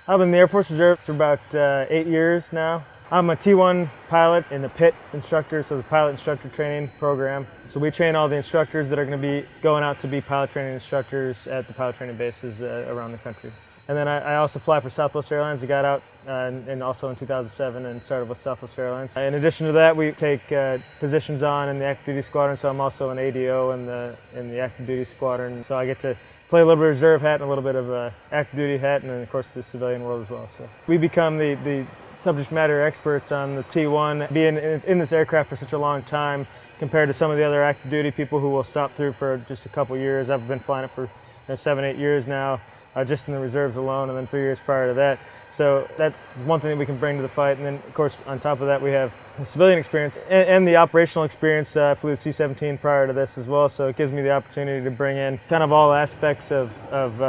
I've been in the Air Force Reserve for about 8 years now. I'm a T1 pilot in the PIT instructor, so the pilot instructor training program. So we train all the instructors that are going to be going out to be pilot training instructors at the pilot training bases around the country. And then I also fly for Southwest Airlines. I got out and also in 2007 and started with Southwest Airlines. In addition to that, we take positions on in the active duty squadron, so I'm also an ADO in the active duty squadron. So I get to play a little bit of reserve hat and a little bit of active duty hat, and then of course the civilian world as well. So we become the subject matter experts on the T1, being in this aircraft for such a long time compared to some of the other active duty people who will stop through for just a couple years. I've been flying it for 7-8 years now, just in the reserves alone, and then 3 years prior to that. So that's one thing that we can bring to the fight. And then of course on top of that we have the civilian experience and the operational experience. I flew the C-17 prior to this as well, so it gives me the opportunity to bring in kind of all aspects of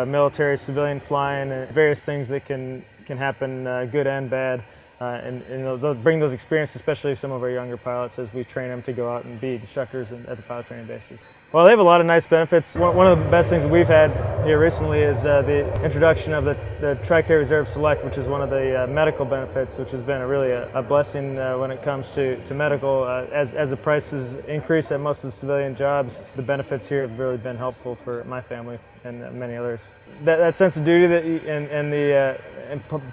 military civilian flying and various things that can happen, good and bad. And bring those experiences, especially some of our younger pilots, as we train them to go out and be instructors at the pilot training bases. Well, they have a lot of nice benefits. One of the best things that we've had here recently is the introduction of the Tri-Care Reserve Select, which is one of the medical benefits, which has been really a blessing when it comes to medical. As the prices increase at most of the civilian jobs, the benefits here have really been helpful for my family and many others. That sense of duty and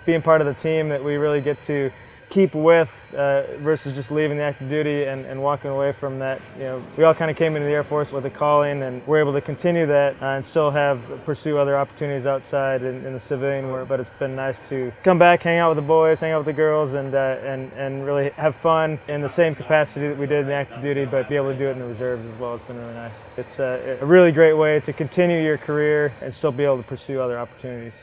being part of the team that we really get to keep with versus just leaving the active duty and walking away from that. We all kind of came into the Air Force with a calling, and we're able to continue that and still pursue other opportunities outside in the civilian world. But it's been nice to come back, hang out with the boys, hang out with the girls, and really have fun in the same capacity that we did in the active duty, but be able to do it in the reserves as well. It's been really nice. It's a really great way to continue your career and still be able to pursue other opportunities.